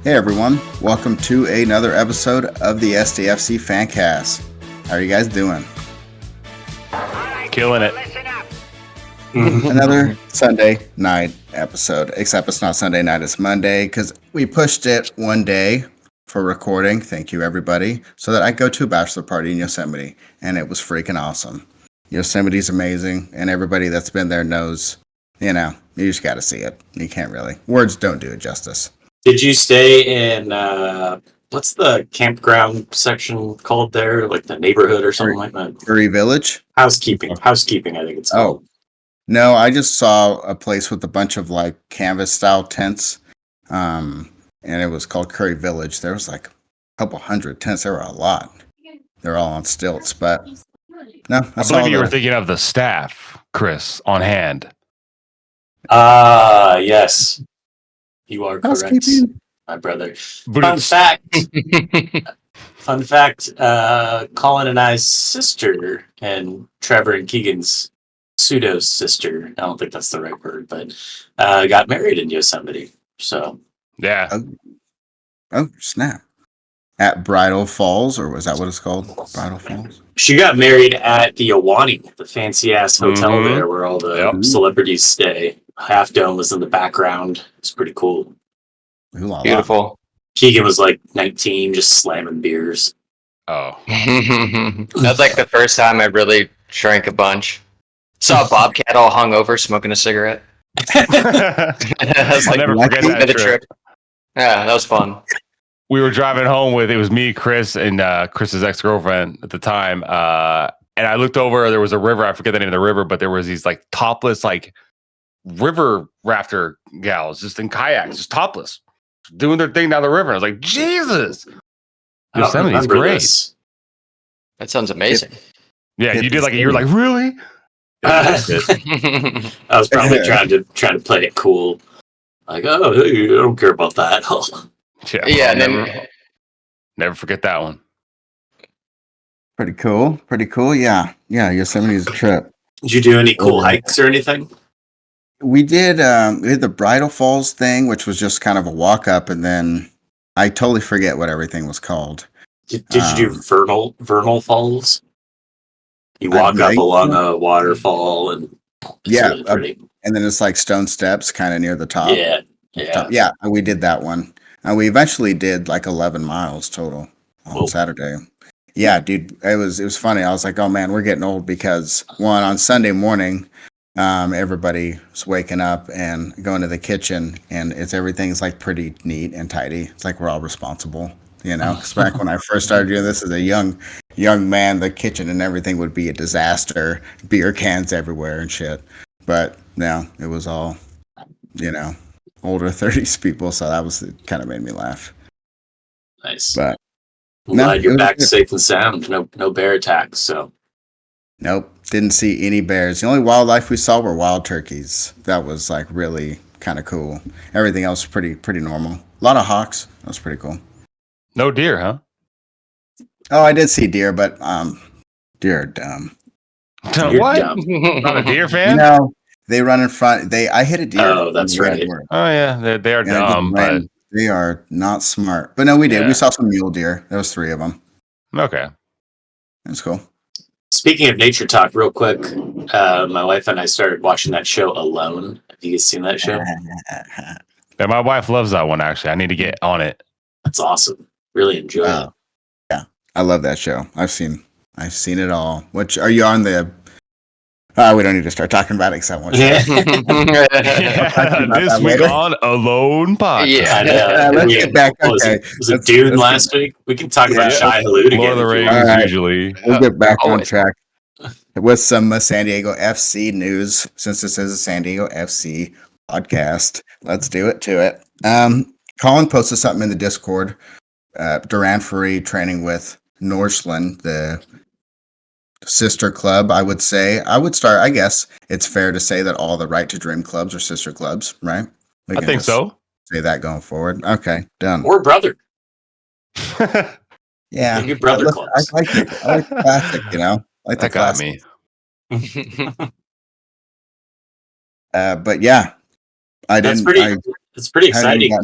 Hey everyone, welcome to another episode of the SDFC Fancast. How are you guys doing? Killing it. Another Sunday night episode, except it's not Sunday night, it's Monday, because we pushed it one day for recording. Thank you everybody. So that I go to a bachelor party in Yosemite, and it was freaking awesome. Yosemite's amazing, and everybody that's been there knows, you just got to see it. You can't really. Words don't do it justice. Did you stay in, what's the campground section called there? Like the neighborhood or something like that? Curry Village? Housekeeping, I think it's called. No, I just saw a place with a bunch of like canvas style tents. And it was called Curry Village. There was like a couple hundred tents. There were a lot. They're all on stilts, but no. I believe you were thinking of the staff, Chris, on hand. Yes. You are correct, my brother. Fun fact, Colin and I's sister and Trevor and Keegan's pseudo sister, I don't think that's the right word, but got married in Yosemite. So yeah. Oh snap! At Bridal Falls, or was that what it's called? Bridal Falls. She got married at the Awani, the fancy ass hotel there where all the celebrities stay. Half Dome was in the background. It's pretty cool. Beautiful. Keegan was like 19, just slamming beers. Oh. That's like the first time I really drank a bunch. Saw a bobcat all hungover smoking a cigarette. I was like, I'll never forget that trip. Yeah, that was fun. We were driving home it was me, Chris, and Chris's ex-girlfriend at the time. And I looked over, there was a river. I forget the name of the river, but there was these like topless, like river rafter gals just in kayaks, just topless, doing their thing down the river. I was like, Jesus. Yosemite's great. This. That sounds amazing. Yeah, you did you were like, really? I was probably trying to play it cool. Like, oh, I don't care about that. Yeah, never forget that one. Pretty cool. Yeah, Yosemite's a trip. Did you do any cool hikes or anything? We did the Bridal Falls thing, which was just kind of a walk up, and then I totally forget what everything was called. Did you do vernal falls? You walk up along a waterfall, and it's really pretty. And then it's like stone steps kind of near the top. Yeah. We did that one. And we eventually did like 11 miles total on Saturday. Yeah, dude, it was funny. I was like, oh man, we're getting old because on Sunday morning, everybody's waking up and going to the kitchen, and everything's like pretty neat and tidy. It's like we're all responsible, Because back when I first started doing this as a young man, the kitchen and everything would be a disaster, beer cans everywhere and shit. But now it was all, older 30s people, so that was kind of made me laugh. Nice. But glad you're back safe and sound. No bear attacks. So. Nope, didn't see any bears. The only wildlife we saw were wild turkeys. That was like really kind of cool. Everything else was pretty normal. A lot of hawks. That was pretty cool. No deer, huh? Oh, I did see deer, but deer are dumb. What? Not a deer fan? No, they run in front. I hit a deer. Oh, that's right. Oh yeah, they are dumb, but they are not smart. But no, we did. Yeah. We saw some mule deer. There was 3 of them. Okay, that's cool. Speaking of nature talk, real quick, my wife and I started watching that show Alone. Have you guys seen that show? Yeah, my wife loves that one. Actually, I need to get on it. That's awesome. Really enjoy it. Yeah, I love that show. I've seen it all. Which are you on the? We don't need to start talking about it because I want this week on Alone Podcast. Yeah, let's get back. Okay. Was it Dune last week? We can talk about Shai Hulud again. Lord of the Rings, usually. We'll get back on track with some San Diego FC news. Since this is a San Diego FC podcast, let's do it to it. Colin posted something in the Discord. Duran Free training with Norseland, the sister club, I would say. I guess it's fair to say that all the Right to Dream clubs are sister clubs, right? I think so. Say that going forward. Okay, done. Or brother. Yeah. Good brother clubs. I like the classic, Like that got me. But yeah, I didn't. It's pretty exciting.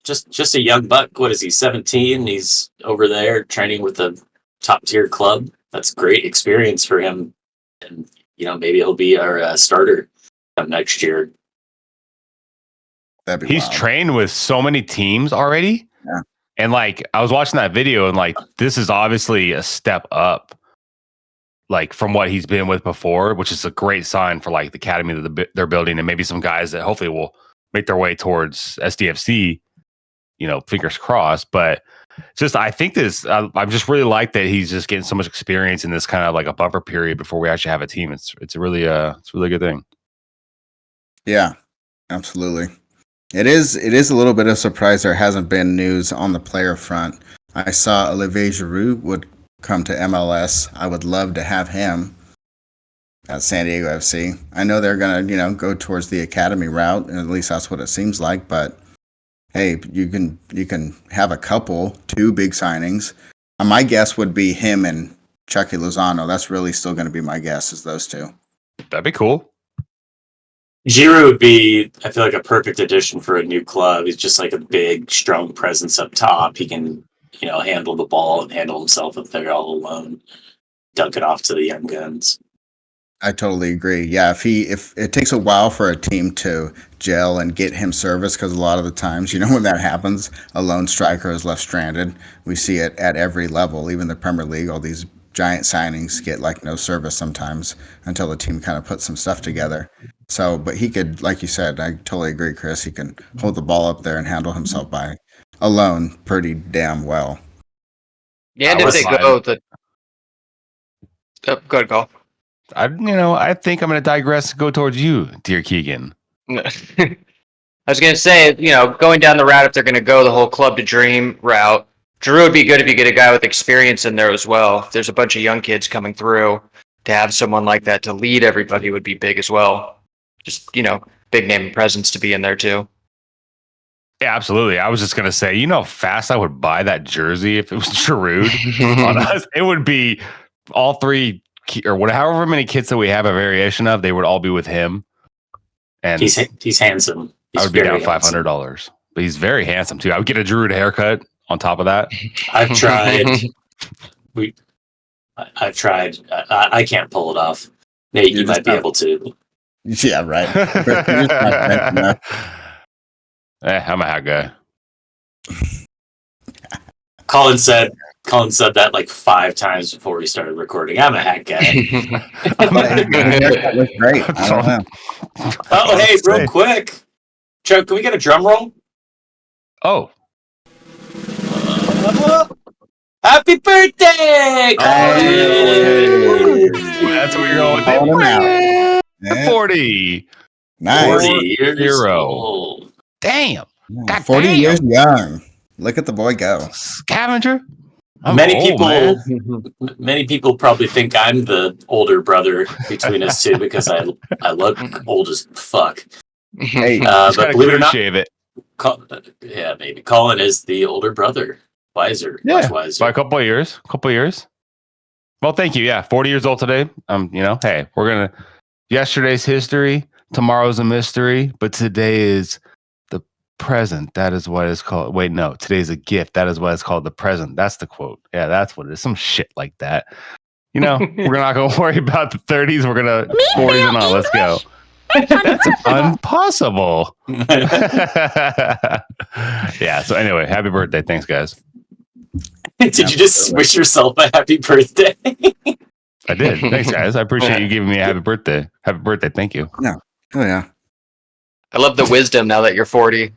just a young buck. What is he? 17. He's over there training with a top tier club. That's great experience for him, and maybe he'll be our starter next year. That'd be He's wild. trained with so many teams already. Yeah. And like, I was watching that video and like, this is obviously a step up, like from what he's been with before, which is a great sign for like the academy that they're building, and maybe some guys that hopefully will make their way towards SDFC, fingers crossed. But just, I think this, I just really like that he's just getting so much experience in this kind of like a buffer period before we actually have a team. It's a really good thing. Yeah, absolutely. It is a little bit of surprise there hasn't been news on the player front. I saw Olivier Giroud would come to MLS. I would love to have him at San Diego FC. I know they're going to, go towards the academy route, and at least that's what it seems like, but hey, you can have a two big signings. My guess would be him and Chucky Lozano. That's really still going to be my guess, is those two. That'd be cool. Giroud would be, I feel like, a perfect addition for a new club. He's just like a big, strong presence up top. He can, handle the ball and handle himself up there all alone, dunk it off to the young guns. I totally agree. Yeah, if it takes a while for a team to gel and get him service, because a lot of the times, when that happens, a lone striker is left stranded. We see it at every level, even the Premier League. All these giant signings get like no service sometimes until the team kind of puts some stuff together. So, but he could, like you said, I totally agree, Chris. He can hold the ball up there and handle himself by alone pretty damn well. Yeah, and if they go the go ahead, Call. I think I'm going to digress and go towards you, dear Keegan. I was going to say, going down the route, if they're going to go the whole club to dream route, Drew would be good if you get a guy with experience in there as well. If there's a bunch of young kids coming through, to have someone like that to lead everybody would be big as well. Just, big name and presence to be in there too. Yeah, absolutely. I was just going to say, how fast I would buy that jersey if it was Giroud on us. It would be all three or however many kids that we have a variation of, they would all be with him. And he's handsome. I would be down $500, but he's very handsome too. I would get a Giroud haircut on top of that. I've tried. I've tried. I can't pull it off. Nate, you might be able to. Yeah, right. I'm a hat guy. Colin said that like 5 times before we started recording. I'm a hat guy. That was great. I don't know. Oh, hey, real quick. Joe, can we get a drum roll? Oh. Happy birthday, Colin! Hey. That's what you're going Calling him out. with. 40. Nice. 40 years old. Damn. Yeah, 40 years young. Look at the boy go. Scavenger. Many people probably think I'm the older brother between us two because I look old as fuck. Hey, but believe it or not, shave it. yeah, maybe Colin is the older brother. Wiser, Yeah, much wiser. by a couple of years. Well, thank you. Yeah, 40 years old today. Hey, we're gonna. Yesterday's history. Tomorrow's a mystery, but today is the present. That is what it's called. Wait, no, today's a gift. That is what it's called. The present. That's the quote. Yeah, that's what it is. Some shit like that. We're not gonna worry about the 30s. We're gonna 40s and on. Let's go. That's impossible. Yeah. So anyway, happy birthday. Thanks, guys. Did you just wish yourself a happy birthday? I did. Thanks, guys. I appreciate you giving me a happy birthday. Happy birthday. Thank you. Yeah. Oh, yeah. I love the wisdom now that you're 40.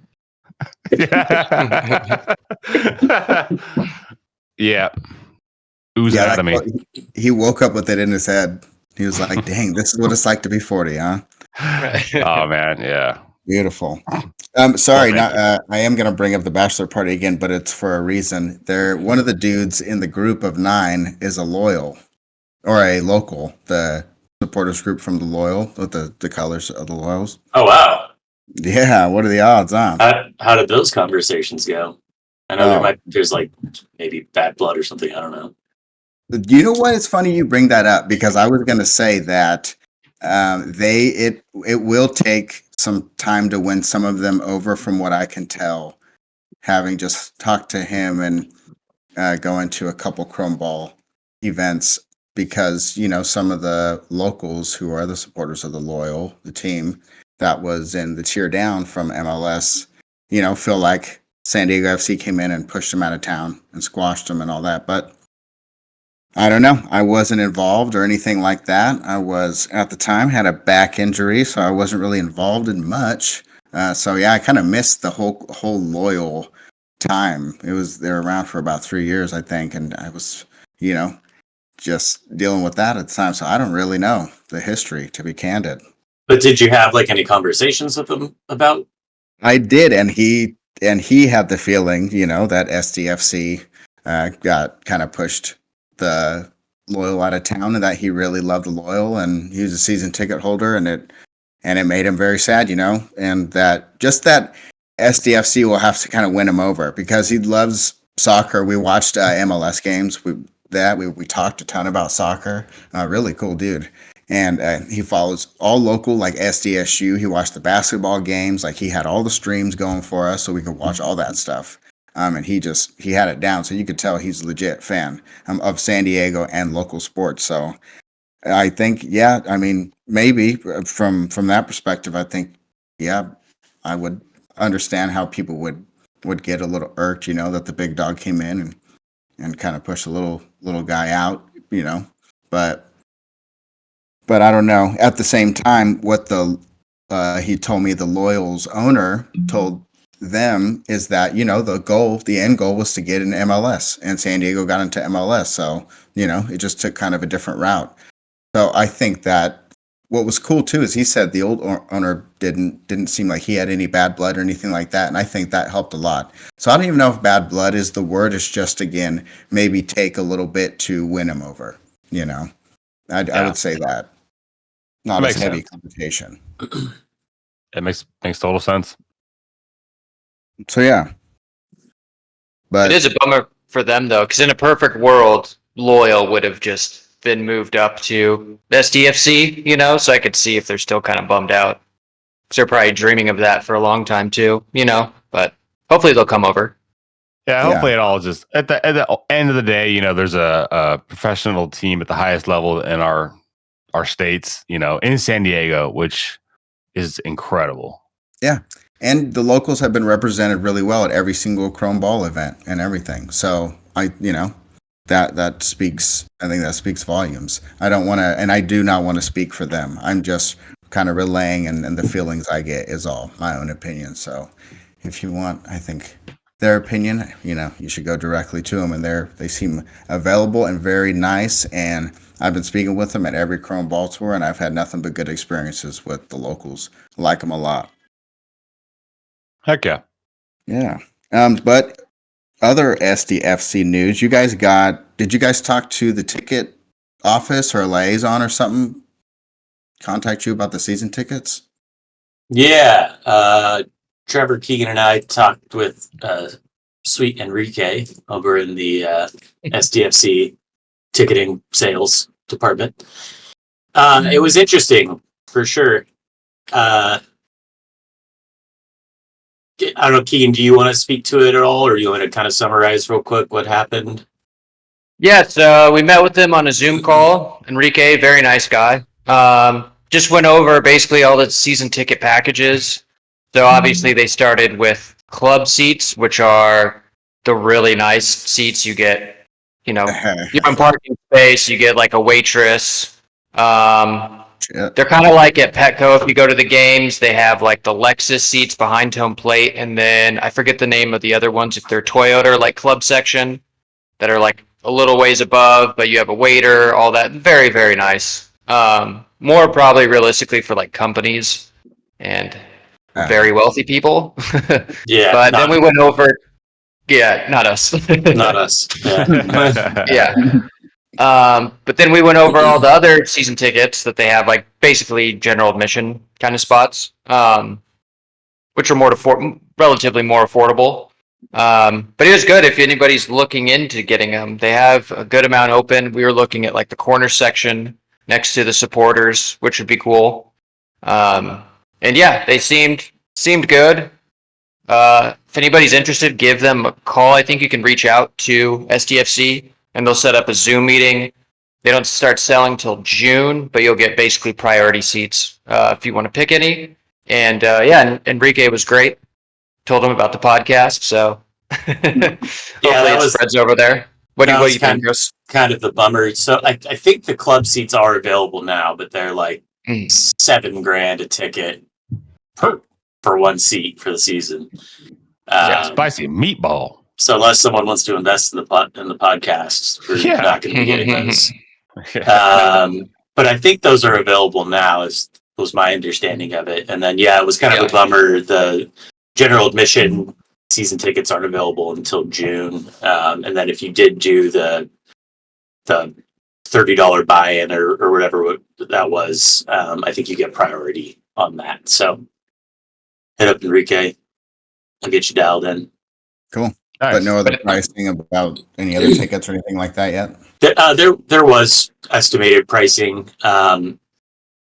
Yeah. Ooze out of me. He woke up with it in his head. He was like, dang, this is what it's like to be 40, huh? Oh, man. Yeah. Beautiful. Sorry, I am going to bring up the bachelor party again, but it's for a reason. One of the dudes in the group of 9 is a local, the supporters group from the Loyal with the colors of the Loyals. Oh, wow. Yeah, what are the odds, huh? How did those conversations go? I know there's like maybe bad blood or something. I don't know. You know what? It's funny you bring that up because I was going to say that it will take some time to win some of them over from what I can tell. having just talked to him and going to a couple Chrome Ball events because, some of the locals who are the supporters of the team that was in the tier down from MLS, feel like San Diego FC came in and pushed them out of town and squashed them and all that. But I don't know. I wasn't involved or anything like that. I was at the time had a back injury, so I wasn't really involved in much. So yeah, I kind of missed the whole loyal time. They were around for about 3 years, I think, and I was, just dealing with that at the time. So I don't really know the history, to be candid. But did you have like any conversations with him about? I did, and he had the feeling, that SDFC got kind of pushed the Loyal out of town, and that he really loved the Loyal, and he was a season ticket holder, and it made him very sad, and that SDFC will have to kind of win him over because he loves soccer. We watched MLS games. We talked a ton about soccer. Really cool dude. And he follows all local, like SDSU. He watched the basketball games. Like he had all the streams going for us, so we could watch all that stuff. And he had it down, so you could tell he's a legit fan of San Diego and local sports. So I think, yeah, I mean, maybe from that perspective, I think, yeah, I would understand how people would get a little irked, that the big dog came in and kind of pushed a little guy out, but I don't know. At the same time, what he told me the Loyals owner told them is that, the end goal was to get in MLS, and San Diego got into MLS. So, it just took kind of a different route. So I think that what was cool too is he said the old owner didn't seem like he had any bad blood or anything like that, and I think that helped a lot. So I don't even know if bad blood is the word. It's just, again, maybe take a little bit to win him over. I would say that. Not as heavy competition. It makes total sense. So yeah, but it is a bummer for them though, because in a perfect world, Loyal would have just been moved up to SDFC, so I could see if they're still kind of bummed out. Because they're probably dreaming of that for a long time too, but hopefully they'll come over. Yeah, hopefully it all just at the end of the day, there's a professional team at the highest level in our states, in San Diego, which is incredible. Yeah. And the locals have been represented really well at every single Chrome Ball event and everything. So that speaks, I think that speaks volumes. I don't want to, and I do not want to speak for them. I'm just kind of relaying and the feelings I get is all my own opinion. So if you want, I think their opinion, you should go directly to them, and they seem available and very nice. And I've been speaking with them at every Chrome Ball tour, and I've had nothing but good experiences with the locals. I like them a lot. Heck yeah. Yeah. But other SDFC news, did you guys talk to the ticket office or liaison or something? Contact you about the season tickets? Yeah. Trevor, Keegan, and I talked with sweet Enrique over in the SDFC ticketing sales department. It was interesting, for sure. I don't know, Keegan, do you want to speak to it at all, or you want to kind of summarize real quick what happened? Yeah, so we met with him on a Zoom call. Enrique, very nice guy. Just went over basically all the season ticket packages. So obviously they started with club seats, which are the really nice seats. You get, your own parking space. You get like a waitress. They're kind of like at Petco. If you go to the games, they have like the Lexus seats behind home plate, and then I forget the name of the other ones. If they're Toyota, like club section, that are like a little ways above, but you have a waiter, all that. Very, very nice. More probably realistically for like companies and very wealthy people. Yeah. But then we went over. Yeah, not us. Not us. Yeah. Yeah. But then we went over all the other season tickets that they have, like basically general admission kind of spots, which are relatively more affordable. But it was good if anybody's looking into getting them. They have a good amount open. We were looking at like the corner section next to the supporters, which would be cool. And yeah, they seemed good. If anybody's interested, give them a call. I think you can reach out to SDFC and they'll set up a Zoom meeting. They don't start selling till June, but you'll get basically priority seats if you want to pick any. And Enrique was great. Told him about the podcast, so hopefully it spreads over there. What do you think, Chris? Kind of the bummer. So I think the club seats are available now, but they're like $7,000 a ticket for one seat for the season. Spicy meatball. So unless someone wants to invest in the podcast, we're not going to be getting those. But I think those are available now, was my understanding of it. And then it was kind of a bummer. The general admission season tickets aren't available until June. And then if you did do the $30 buy-in or whatever that was, I think you get priority on that. So hit up Enrique. I'll get you dialed in. Cool. Nice. But no other pricing about any other tickets or anything like that yet? There was estimated pricing.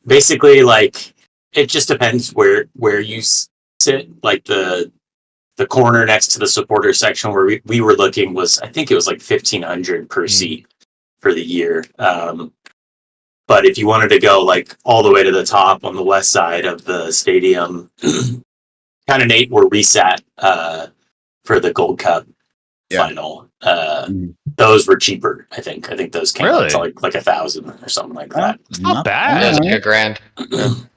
Basically, like, it just depends where you sit. Like the corner next to the supporter section where we were looking was, I think it was like $1,500 per seat for the year. But if you wanted to go like all the way to the top on the west side of the stadium, kind of Nate, where we sat for the Gold Cup final, those were cheaper. I think those came out to like $1,000 or something like that. It's not bad. That's like $1,000.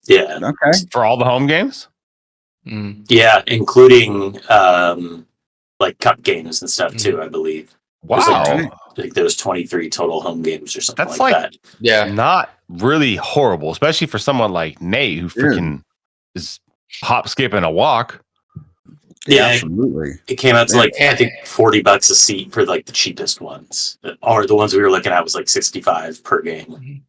Yeah. Okay. For all the home games? Yeah, including like cup games and stuff too, I believe. Wow. I think there was 23 total home games or something like that. Yeah. Not really horrible, especially for someone like Nate who freaking is hop, skip, and a walk. Yeah, absolutely. It came out to like, I think $40 a seat for like the cheapest ones. Or the ones we were looking at was like $65 per game.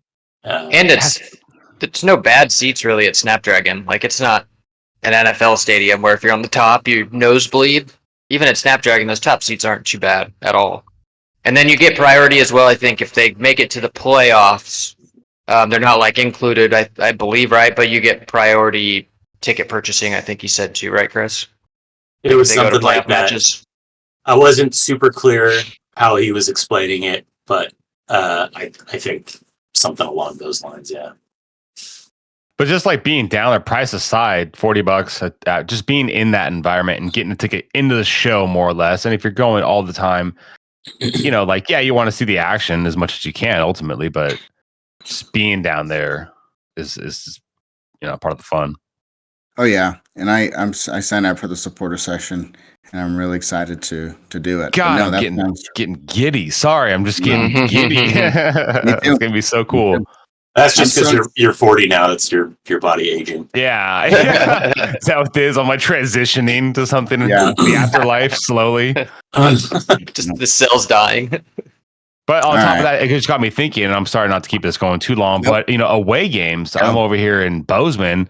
And it's no bad seats really at Snapdragon. Like, it's not an NFL stadium where if you're on the top, you nosebleed. Even at Snapdragon, those top seats aren't too bad at all. And then you get priority as well, I think, if they make it to the playoffs. They're not like included, I believe, right? But you get priority ticket purchasing, I think you said too, right, Chris? It was something like that. Matches. I wasn't super clear how he was explaining it, but I think something along those lines, yeah. But just like being down there, price aside, $40, just being in that environment and getting a ticket into the show more or less. And if you're going all the time, you know, like, you want to see the action as much as you can ultimately, but just being down there is part of the fun. Oh yeah, and I signed up for the supporter session, and I'm really excited to do it. God, I'm getting giddy. Sorry, I'm just getting giddy. It's gonna be so cool. That's just because you're 40 now. That's your body aging. Yeah. Is that what it is? Am I transitioning to something in the afterlife slowly? Just the cells dying. But on top of that, it just got me thinking, and I'm sorry not to keep this going too long, but away games. I'm over here in Bozeman.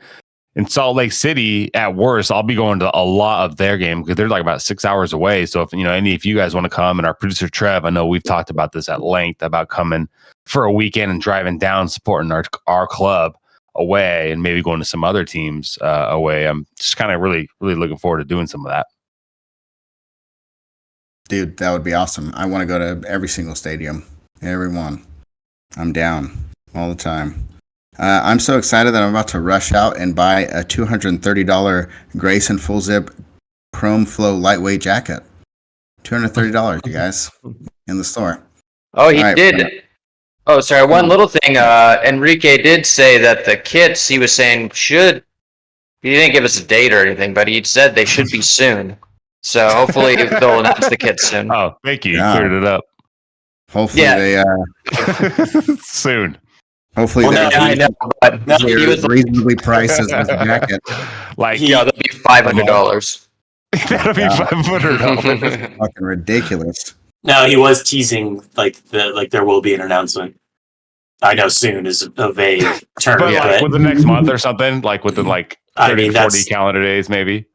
In Salt Lake City, at worst, I'll be going to a lot of their games because they're like about 6 hours away. So if any of you guys want to come, and our producer Trev, I know we've talked about this at length about coming for a weekend and driving down, supporting our club away, and maybe going to some other teams away. I'm just kind of really, really looking forward to doing some of that. Dude, that would be awesome. I want to go to every single stadium, every one. I'm down all the time. I'm so excited that I'm about to rush out and buy a $230 Grayson Full Zip Chrome Flow lightweight jacket. $230, you guys, in the store. Oh, he did. Oh, sorry. One little thing. Enrique did say that the kits, he was saying, he didn't give us a date or anything, but he said they should be soon. So hopefully they'll announce the kits soon. Oh, thank you. You cleared it up. Hopefully they soon. Hopefully he was reasonably priced as this jacket. That'll be $500. That'll be $500. Fucking ridiculous. No, he was teasing like there will be an announcement. I know soon is a vague term. But with the next month or something, like within 30, 40 calendar days, maybe.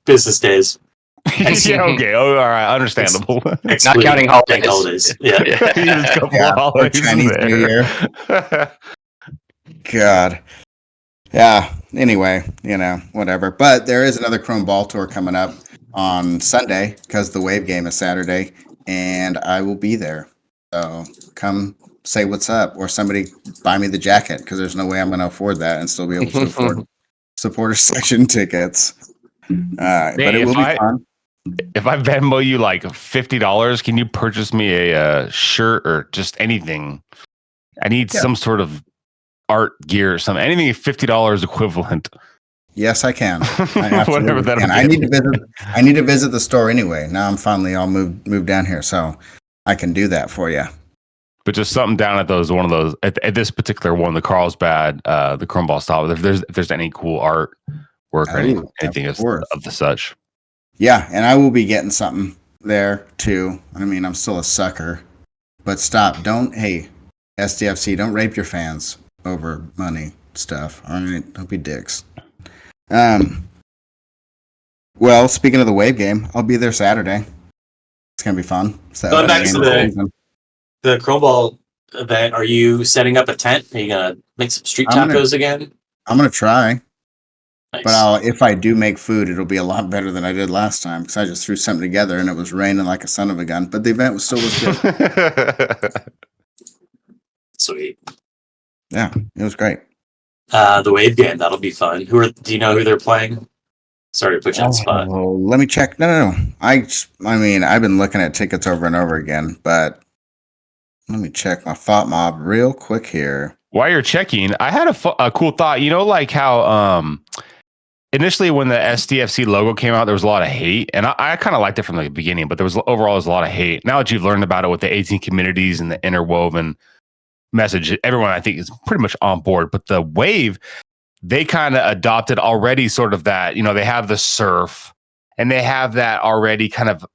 Business days. Yeah, okay. Oh, all right. Understandable. Not counting holidays. Yeah. Or Chinese New Year. God. Yeah. Anyway, whatever. But there is another Chrome Ball Tour coming up on Sunday because the Wave game is Saturday, and I will be there. So come say what's up, or somebody buy me the jacket because there's no way I'm going to afford that and still be able to afford supporter section tickets. But Hey, it will be fun. if I Venmo you like $50, can you purchase me a shirt or just anything? I need some sort of art gear or something. Anything $50 equivalent. Yes, I can. I absolutely Whatever that'll can. be. I need to visit the store anyway. Now I'm finally all moved down here, so I can do that for you. But just something down at one of those at this particular one, the Carlsbad, the Chrome Ball style. If there's any cool art work or anything of the such. Yeah, and I will be getting something there too. I mean, I'm still a sucker. But stop. Hey, SDFC, don't rape your fans over money stuff. All right, don't be dicks. Well, speaking of the Wave game, I'll be there Saturday. It's gonna be fun. Going back to the Chrome Ball event, are you setting up a tent? Are you gonna make some street tacos again? I'm gonna try. Nice. But if I do make food, it'll be a lot better than I did last time because I just threw something together and it was raining like a son of a gun. But the event was good. Sweet. Yeah, it was great. The Wave game, that'll be fun. Do you know who they're playing? Sorry to put you on the spot. Let me check. No. I mean, I've been looking at tickets over and over again, but let me check my thought mob real quick here. While you're checking, I had a cool thought. You know, like how initially when the SDFC logo came out, there was a lot of hate, and I kind of liked it from the beginning, but there was a lot of hate. Now that you've learned about it with the 18 communities and the interwoven message, everyone I think is pretty much on board. But the Wave, they kind of adopted already sort of that, they have the surf and they have that already kind of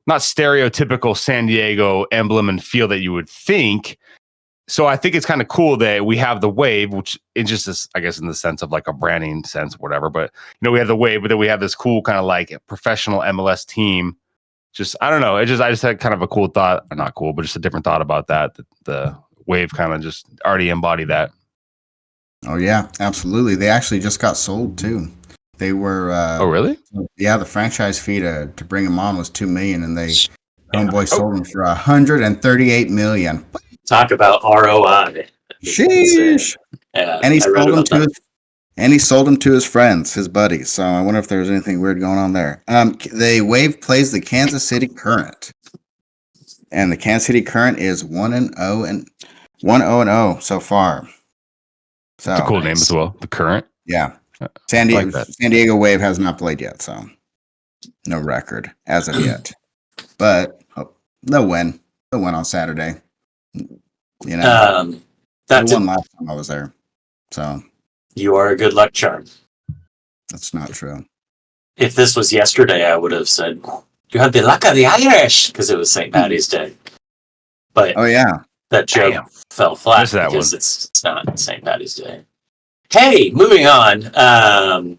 not stereotypical San Diego emblem and feel that you would think. So I think it's kind of cool that we have the Wave, which is just this, I guess, in the sense of like a branding sense, whatever. But, we have the Wave, but then we have this cool kind of like professional MLS team. Just, I don't know. I just had kind of a cool thought, or not cool, but just a different thought about that the Wave kind of just already embody that. Oh yeah, absolutely. They actually just got sold too. They were. Oh really? Yeah, the franchise fee to bring them on was $2 million, and Homeboy sold them for $138 million. Talk about ROI. Sheesh. Yeah, and he sold them to his friends, his buddies. So I wonder if there's anything weird going on there. The Wave plays the Kansas City Current, and the Kansas City Current is 1-0 so far. So it's a cool name as well. The Current. Yeah. San Diego Wave has not played yet, so no record as of yet. But they'll win. They'll win on Saturday. That won last time I was there. So you are a good luck charm. That's not true. If this was yesterday, I would have said you have the luck of the Irish because it was St. Patty's Day. But that joke fell flat because it's not St. Patty's Day. Hey, moving on.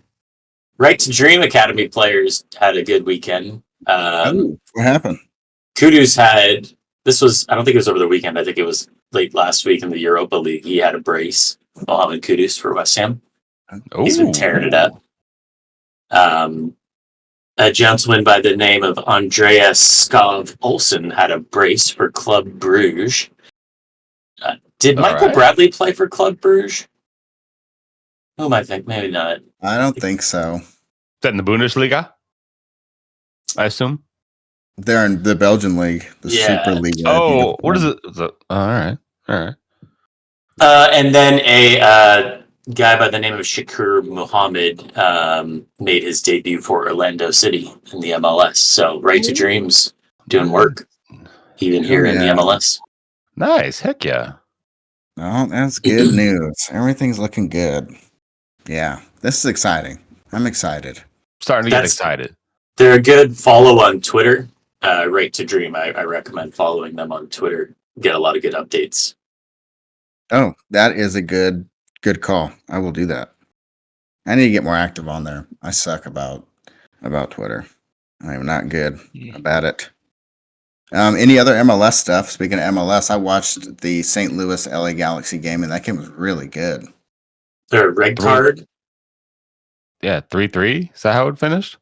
Right to Dream Academy players had a good weekend. What happened? Kudus I don't think it was over the weekend. I think it was late last week in the Europa League. He had a brace, Mohamed Kudus for West Ham. Ooh. He's been tearing it up. A gentleman by the name of Andreas Skov Olsen had a brace for Club Bruges. Did Michael Bradley play for Club Bruges? Who might think? Maybe not. I don't think so. Is that in the Bundesliga? I assume. They're in the Belgian league, the Super League. Oh, what is it? All right. And then a guy by the name of Shakur Mohammed made his debut for Orlando City in the MLS. So Right to Dreams doing work even here in the MLS. Nice. Heck yeah. Oh, that's good news. Everything's looking good. Yeah, this is exciting. I'm excited. Starting to get excited. They're a good follow on Twitter. Right to Dream. I recommend following them on Twitter. Get a lot of good updates. Oh, that is a good call. I will do that. I need to get more active on there. I suck about Twitter. I am not good about it. Any other MLS stuff? Speaking of MLS, I watched the St. Louis LA Galaxy game, and that game was really good. Their red card. Yeah, 3-3. Is that how it finished?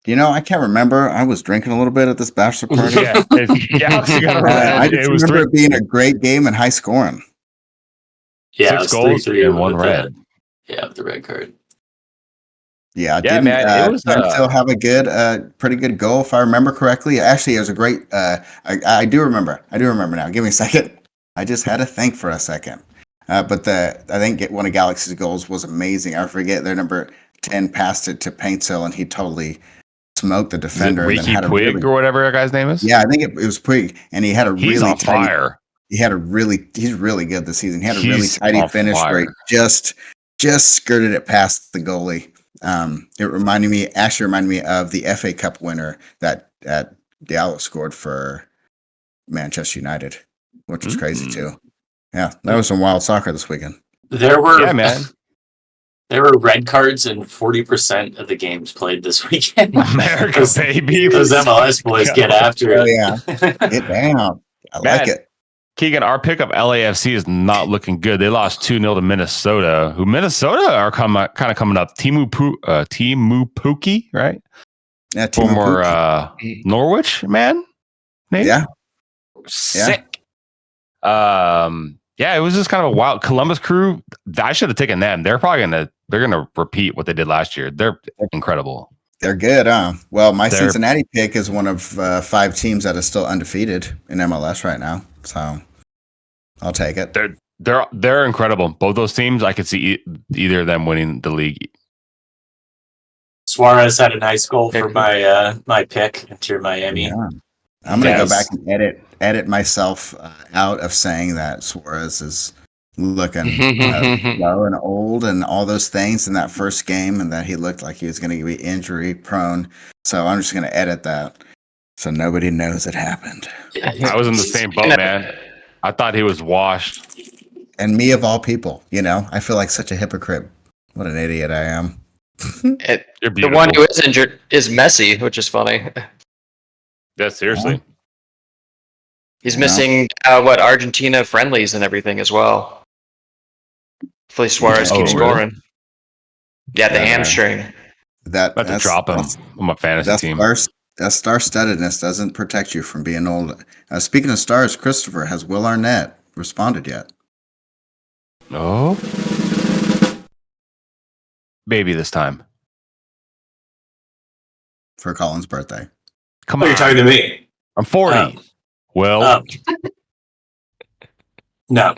I can't remember. I was drinking a little bit at this bachelor party. Yeah, Galaxy got a red. I just It was remember it being a great game and high scoring. Yeah, 6 goals 3-3 and 1 with red. with the red card. Yeah, Yeah, man, it was, still have a pretty good goal if I remember correctly. Actually, it was a great. I do remember. I do remember now. Give me a second. I just had to think for a second. But I think one of Galaxy's goals was amazing. I forget their number 10 passed it to Paintsill and he totally smoked the defender. Is it Ricky Puig or whatever that guy's name is? Yeah, I think it was Puig, and he had a He's really on fire. He's really good this season. He had a really He's tidy finish fire. where he just skirted it past the goalie. It reminded me of the FA Cup winner that Diallo scored for Manchester United, which was crazy too. Yeah, that was some wild soccer this weekend. There were man. There were red cards in 40% of the games played this weekend. America, baby. Those MLS boys get after it. Oh yeah, get down. I like it. Keegan, our pickup LAFC is not looking good. They lost 2-0 to Minnesota, who Minnesota are kind of coming up. Timu Puki, right? Yeah, former Norwich man. Maybe? Yeah, sick. Yeah, it was just kind of a wild Columbus Crew. I should have taken them. They're probably gonna repeat what they did last year. They're incredible. They're good, huh? Well, my Cincinnati pick is one of 5 teams that is still undefeated in MLS right now, so I'll take it. They're incredible. Both those teams, I could see either of them winning the league. Suarez had a nice goal for my pick into Miami. Yeah. I'm gonna go back and edit myself out of saying that Suarez is looking low and old and all those things in that first game, and that he looked like he was going to be injury prone. So I'm just going to edit that so nobody knows it happened. I was in the same boat, man. I thought he was washed. And me of all people, I feel like such a hypocrite. What an idiot I am. The one who is injured is Messi, which is funny. Yeah, seriously. He's missing Argentina friendlies and everything as well. Hopefully Suarez keeps scoring. Yeah, the hamstring. That's to drop him on my fantasy team. That star-studdedness doesn't protect you from being old. Speaking of stars, Christopher, has Will Arnett responded yet? No. Maybe this time. For Colin's birthday. Come on. You're talking to me. I'm 40. Well. No.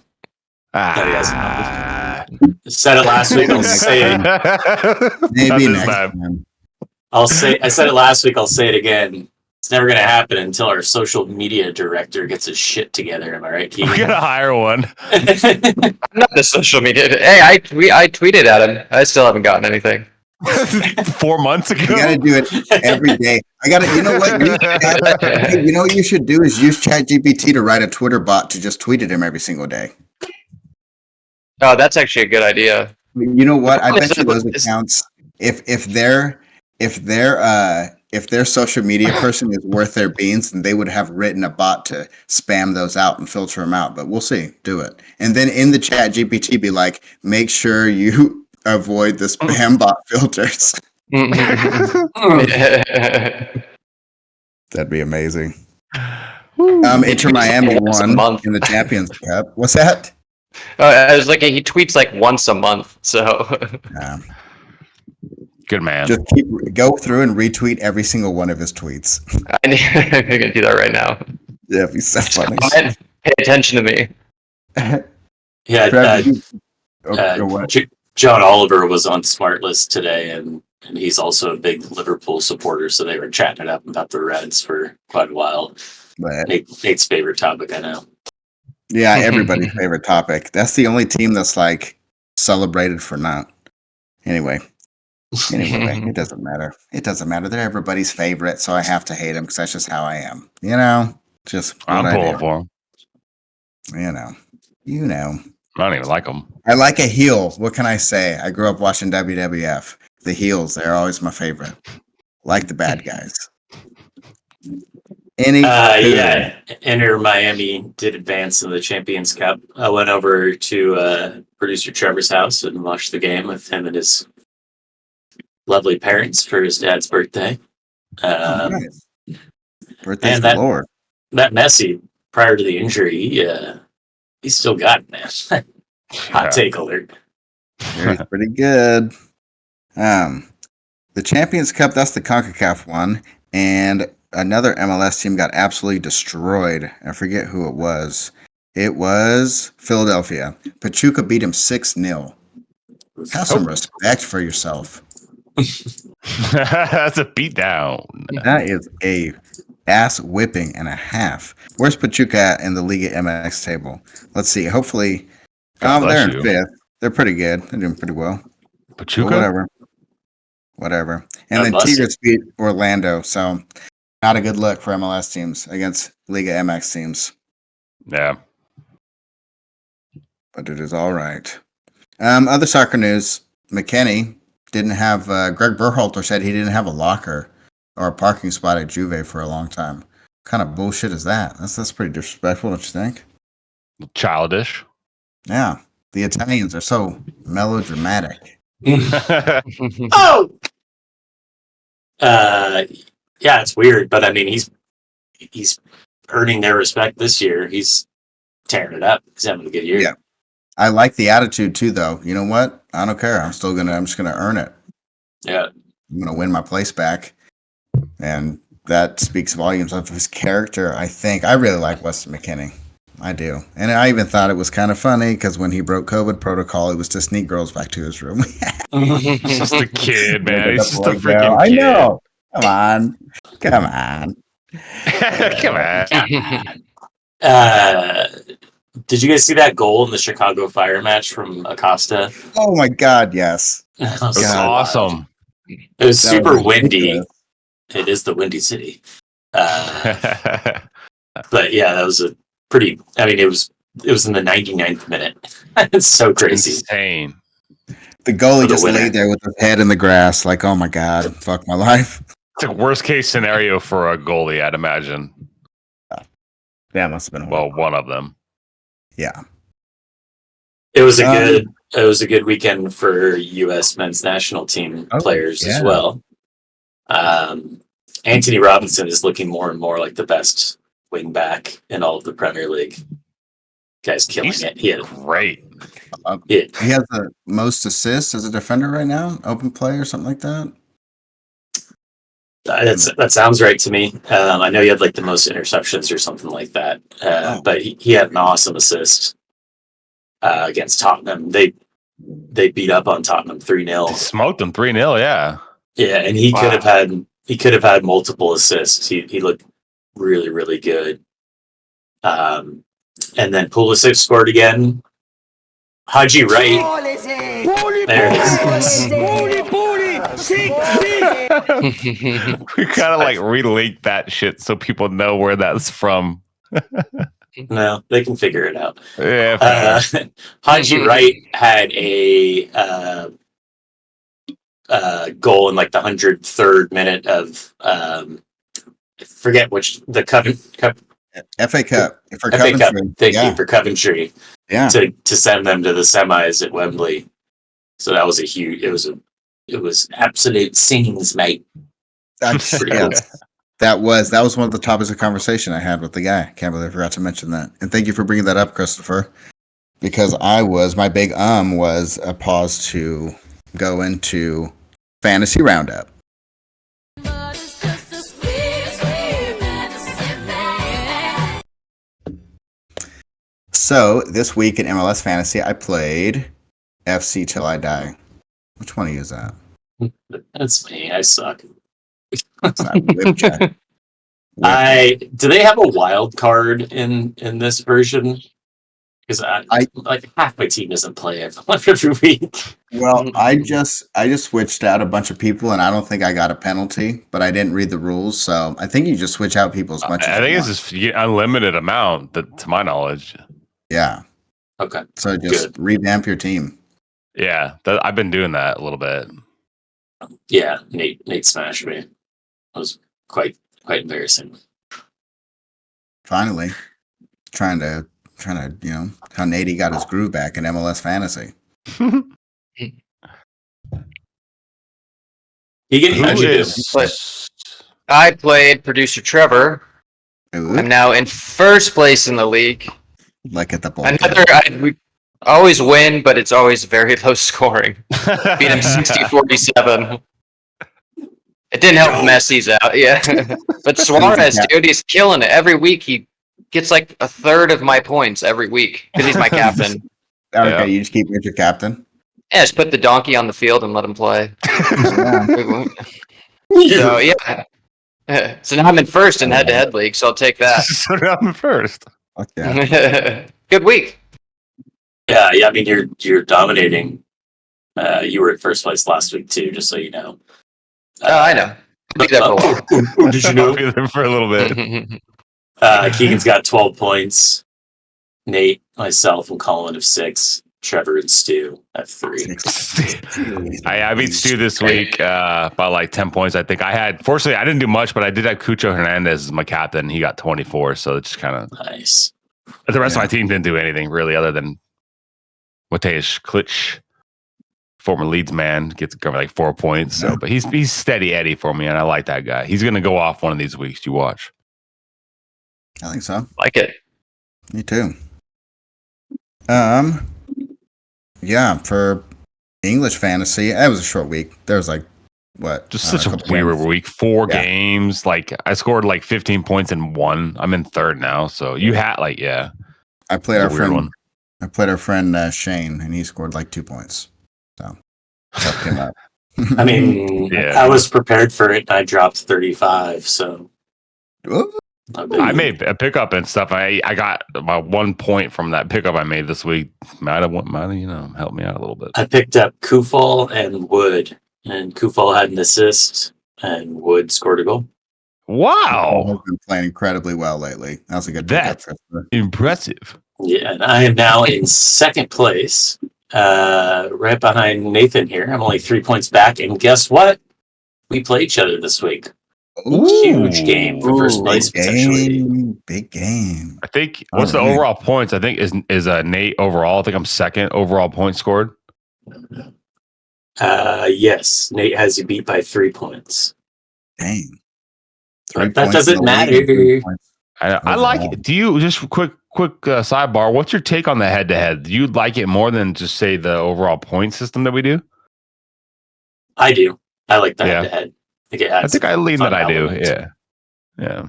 No, he hasn't. I said it last week. I'll say it. Maybe next time. I said it last week. I'll say it again. It's never going to happen until our social media director gets his shit together. Am I right, Keegan? We're going to hire one. I'm not the social media. Hey, I tweeted at him. I still haven't gotten anything. 4 months ago. You got to do it every day. You know what? You know what you should do is use ChatGPT to write a Twitter bot to just tweet at him every single day. Oh, that's actually a good idea. You know what? I bet you those accounts, if their social media person is worth their beans, then they would have written a bot to spam those out and filter them out. But we'll see. Do it. And then in the ChatGPT, be like, make sure you avoid the spam bot filters. That'd be amazing. Inter Miami won in the Champions Cup. What's that? I was looking. He tweets like once a month. So good man. Just go through and retweet every single one of his tweets. I'm gonna do that right now. Yeah, it'd be so funny. Pay attention to me. Yeah. John Oliver was on Smart List today, and he's also a big Liverpool supporter, so they were chatting it up about the Reds for quite a while. Nate's favorite topic, I know. Yeah, everybody's favorite topic. That's the only team that's like celebrated for not. Anyway, it doesn't matter. It doesn't matter. They're everybody's favorite, so I have to hate them because that's just how I am. Just I'm pulling for them. You know. I don't even like them. I like a heel. What can I say? I grew up watching WWF. The heels, they're always my favorite. Like the bad guys. Any? Yeah, Inter Miami did advance in the Champions Cup. I went over to producer Trevor's house and watched the game with him and his lovely parents for his dad's birthday. Nice. Birthdays And that galore. Messi, prior to the injury, he still got it, man. Hot take alert. Yeah, he's pretty good. The Champions Cup, that's the CONCACAF one, and another MLS team got absolutely destroyed. I forget who it was. It was Philadelphia. Pachuca beat him 6-0. Have some respect for yourself. That's a beatdown. That is a ass whipping and a half. Where's Pachuca at in the Liga MX table? Let's see. Hopefully, they're in fifth. They're pretty good. They're doing pretty well. Pachuca? But whatever. And then Tigres beat Orlando. So not a good look for MLS teams against Liga MX teams. Yeah. But it is all right. Other soccer news. McKennie didn't have Greg Berhalter said he didn't have a locker or a parking spot at Juve for a long time. What kind of bullshit is that? That's pretty disrespectful, don't you think? Childish. Yeah. The Italians are so melodramatic. Oh! Yeah, it's weird, but I mean, he's earning their respect this year. He's tearing it up. He's having a good year. Yeah. I like the attitude too, though. You know what? I don't care. I'm just gonna earn it. Yeah. I'm gonna win my place back. And that speaks volumes of his character, I think. I really like Weston McKennie. I do. And I even thought it was kind of funny because when he broke COVID protocol, it was to sneak girls back to his room. He's just a kid, man. He's just a freaking kid. I know. Come on. Come on. Did you guys see that goal in the Chicago Fire match from Acosta? Oh my God, yes. That was It's awesome. It was super windy. ridiculous. It is the Windy City. But yeah, that was a pretty. I mean, it was in the 99th minute. It's so crazy. Insane. The goalie just laid there with his head in the grass, like, oh my God, fuck my life. It's a worst case scenario for a goalie, I'd imagine. That must have been one of them. Yeah. It was a good weekend for U.S. men's national team players as well. Anthony Robinson is looking more and more like the best wing back in all of the Premier League. Guy's killing it. He had great. He has the most assists as a defender right now, open play or something like that. That sounds right to me. I know he had like the most interceptions or something like that. But he had an awesome assist against Tottenham. They beat up on Tottenham 3-0. Smoked them 3-0, yeah. Yeah, and he could have had multiple assists. He looked really, really good. And then Pulisic scored again. Haji Wright. There it is. We kind of like relink that shit so people know where that's from. No, they can figure it out. Yeah. Haji Wright had a goal in like the 103rd minute of I forget which the FA Cup for FA Coventry. Cup. Thank you for Coventry. Yeah. To send them to the semis at Wembley. So that was it was absolute scenes, mate. That was one of the topics of conversation I had with the guy. Can't believe I forgot to mention that. And thank you for bringing that up, Christopher. Because my big was a pause to go into fantasy roundup. So this week in MLS Fantasy, I played FC Till I Die. Which one of you is that? That's me. I suck. Do they have a wild card in this version? Because I like half my team doesn't play every week. Well, I just switched out a bunch of people, and I don't think I got a penalty, but I didn't read the rules, so I think you just switch out people as much. I think it's just unlimited amount, to my knowledge. Yeah. Okay. So just revamp your team. Yeah, I've been doing that a little bit. Yeah, Nate smashed me. It was quite embarrassing. Finally, trying to how Nady got his groove back in MLS Fantasy. Keegan, how'd Who you do? is? I played producer Trevor. Ooh, I'm now in first place in the league. like at the ball. We always win, but it's always very low scoring. Beat him 60-47. It didn't help Messi's out, yeah. But Suarez, dude, he's killing it. Every week he gets like a third of my points every week because he's my captain. Okay, Yeah. you just keep with your captain. Yeah, just put the donkey on the field and let him play. So, yeah. So now I'm in first in head-to-head league, so I'll take that. So now I'm first. Fuck yeah. Good week. Yeah. I mean, you're dominating. You were in first place last week too, just so you know. I know. I'll be there for a while. Did you I'll know? be there for a little bit. Keegan's got 12 points. Nate, myself, and Colin have 6. Trevor and Stu have 3. I beat Stu this week by like 10 points. I think fortunately, I didn't do much, but I did have Cucho Hernandez as my captain. He got 24, so it's kind of Nice. But the rest of my team didn't do anything really other than Mateusz Klitsch, former Leeds man, gets like 4 points. So, but he's steady Eddie for me, and I like that guy. He's gonna go off one of these weeks. You watch. I think so. Like it. Me too. Yeah, for English fantasy, it was a short week. There was like what? Just such a couple weird games. week. 4 Yeah. games. Like I scored like 15 points in one. I'm in third now. So you had I played it's our a weird friend. one. I played our friend Shane, and he scored like 2 points. So helped him up. I mean, Yeah. I was prepared for it. I dropped 35, so Ooh, I made a pickup and stuff. I got my 1 point from that pickup I made this week. Might have helped me out a little bit. I picked up Kufal and Wood, and Kufal had an assist, and Wood scored a goal. Wow, I've been playing incredibly well lately. That was a good That's pickup. Christopher. impressive. Yeah, and I am now in second place, right behind Nathan here. I'm only 3 points back, and guess what? We play each other this week. Huge game for first place, potentially. Big game. I think what's the overall points? I think is Nate overall. I think I'm second overall points scored. Yes, Nate has you beat by 3 points. Dang. But 3 that points doesn't in the league, matter. 3 points. I like it. Do you just quick sidebar? What's your take on the head to head? Do you like it more than just say the overall point system that we do? I do. I like that Yeah. head. I think I lean fun that I do. element. Yeah.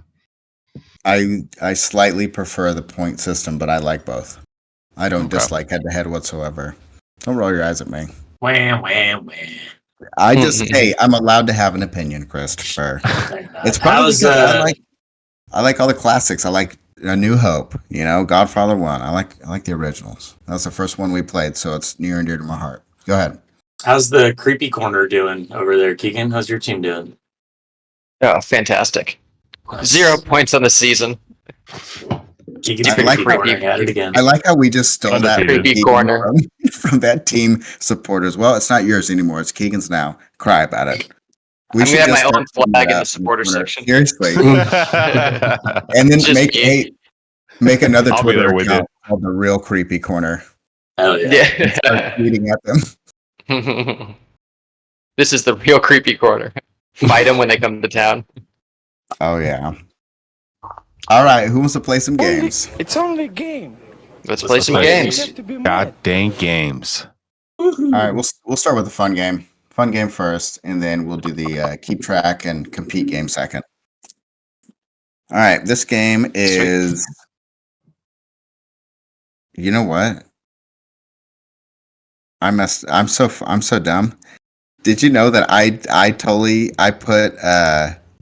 I slightly prefer the point system, but I like both. I don't Okay. dislike head to head whatsoever. Don't roll your eyes at me. Wham, wham, wham. I just hey, I'm allowed to have an opinion, Christopher. It's probably How's, because I like all the classics. I like A New Hope, Godfather 1. I like the originals. That's the first one we played, so it's near and dear to my heart. Go ahead. how's the creepy corner doing over there, Keegan? How's your team doing? Oh, fantastic. 0 points on the season. Keegan's I creepy like corner at it again. I like how we just stole that Undefeated. Creepy team corner. from that team supporters. Well, it's not yours anymore. It's Keegan's now. Cry about it. I'm gonna have my own start flag in that the supporter corner. section. Seriously. And then Just me. make another I'll be Twitter there with account called The Real Creepy Corner. Hell yeah. Start tweeting at them. Yeah. This is the real creepy corner. Fight them when they come to town. Oh, yeah. All right. Who wants to play some games? It's only a game. Let's play some play games. You have to be God mad. dang games. All right. We'll start with the fun game. Fun game first, and then we'll do the keep track and compete game second. All right. This game is. You know what? I'm so dumb. Did you know that I put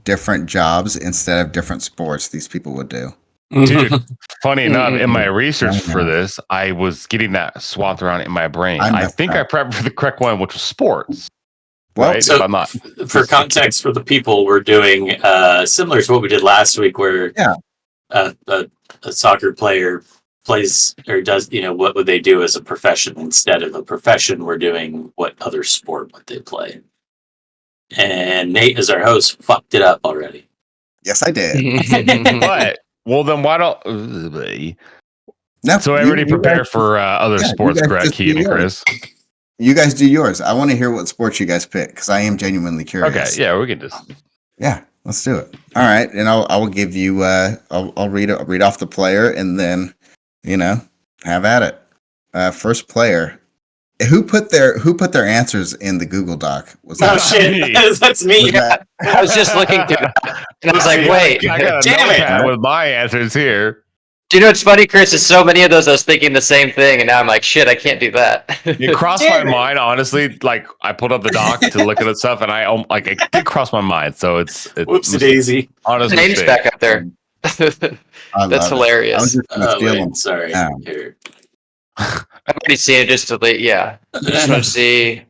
different jobs instead of different sports these people would do? Dude, funny enough, in my research for this, I was getting that swapped around in my brain. I think I prepped for the correct one, which was sports. Well, Right? So, If I'm not. for context for the people, we're doing similar to what we did last week, where a soccer player plays or does, what would they do as a profession? Instead of a profession, we're doing what other sport would they play. And Nate, as our host, fucked it up already. Yes, I did. But Well, then why don't? No, So everybody prepare for other sports, correct, Keegan and Chris? You guys do yours. I want to hear what sports you guys pick because I am genuinely curious. Okay, yeah, we can just. Yeah, let's do it. All right, and I will give you. I'll read off the player, and then have at it. First player. Who put their answers in the Google Doc? Was that shit! That's me. I was just looking through that, and I was like, "Wait, I got a notepad with my answers here." Do you know what's funny, Chris? Is so many of those I was thinking the same thing, and now I'm like, "Shit, I can't do that." It crossed my mind, honestly. Like I pulled up the doc to look at the stuff, and it did cross my mind. So it's whoopsie daisy. His name's back up there. That's hilarious. I was just gonna steal them. Sorry. Here. I've already seen it just to yeah. I just want to see.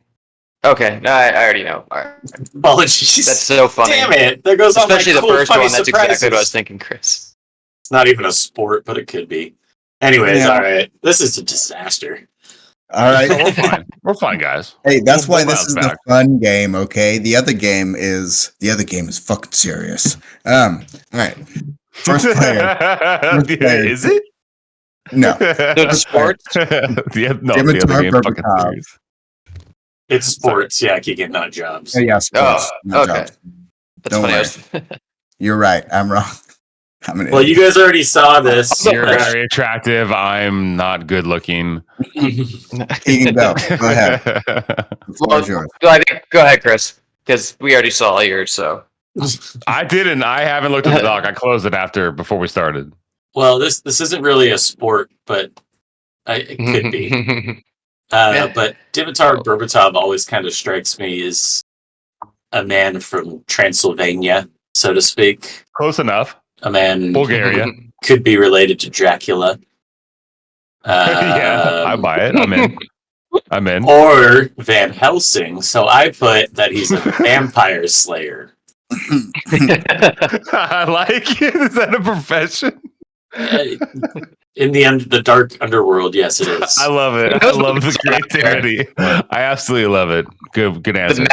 Okay, no, I already know. All right. Apologies. That's so funny. Damn it! There goes especially all my the first one. That's surprises. exactly what I was thinking, Chris. It's not even a sport, but it could be. Anyways, all right. This is a disaster. All right, we're fine. We're fine, guys. Hey, that's why this is the fun game. Okay, the other game is fucking serious. All right, first player. Is it? No. The sports? The other game fucking serious. It's sports, yeah, Keegan, not jobs. Yeah, sports. Oh, okay. Jobs. That's funny. You're right. I'm wrong. Well, you guys already saw this. You're very attractive. I'm not good looking. Keegan, go ahead. The floor is yours. Go ahead, Chris, because we already saw all yours. So I didn't. I haven't looked at the doc. I closed it before we started. Well, this isn't really a sport, but it could be. But Dimitar Berbatov always kind of strikes me as a man from Transylvania, so to speak. Close enough. A man Bulgaria could be related to Dracula. Yeah, I buy it. I'm in. Or Van Helsing. So I put that he's a vampire slayer. I like it. Is that a profession? In the dark underworld, yes, it is. I love it. I love the creativity. I absolutely love it. Good answer.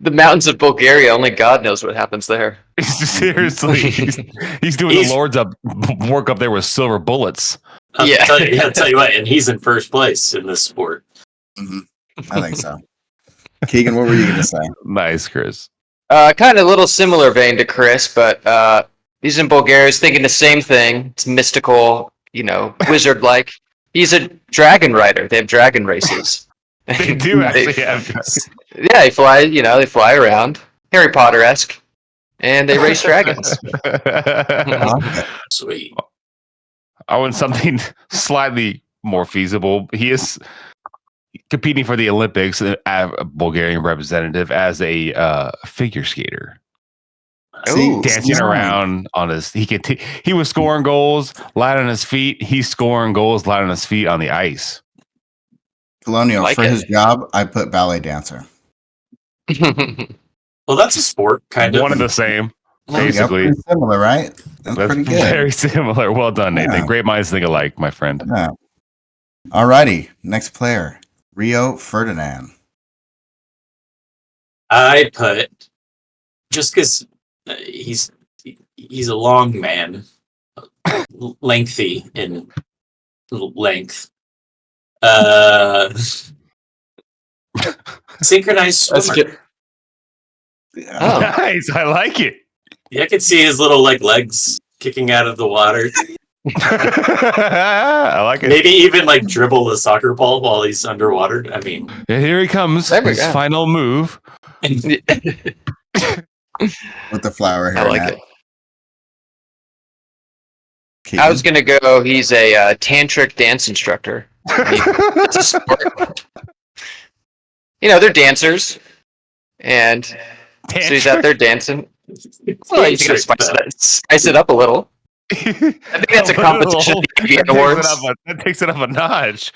The mountains of Bulgaria, only God knows what happens there. Seriously, he's doing the Lord's work up there with silver bullets. I'll tell you what, and he's in first place in this sport. Mm-hmm. I think so. Keegan, what were you going to say? Nice, Chris. Kind of a little similar vein to Chris, but he's in Bulgaria. He's thinking the same thing. It's mystical, wizard-like. He's a dragon rider. They have dragon races. They do actually have. Yeah, they fly around, Harry Potter-esque, and they race dragons. Sweet. I want something slightly more feasible. He is competing for the Olympics, a Bulgarian representative, as a figure skater. Dancing around on his, he was scoring goals, light on his feet. He's scoring goals, light on his feet on the ice. Colonial, for his job, I put ballet dancer. Well, that's a sport, kind of. One and the same, basically. Pretty similar, right? That's pretty good. Very similar. Well done, Nathan. Yeah. Great minds think alike, my friend. Yeah. All righty. Next player, Rio Ferdinand. I put, just because he's a long man, lengthy in length. Synchronized swimmer. Oh, nice! I like it. Yeah, I could see his little legs kicking out of the water. I like it. Maybe even dribble a soccer ball while he's underwater. I mean, here he comes. His final move with the flower hair. I like it. Keegan. I was gonna go. He's a tantric dance instructor. It's a sport. They're dancers, and so he's out there dancing. Well, he's gonna spice it up a little. I think that's a competition. That takes it up a notch.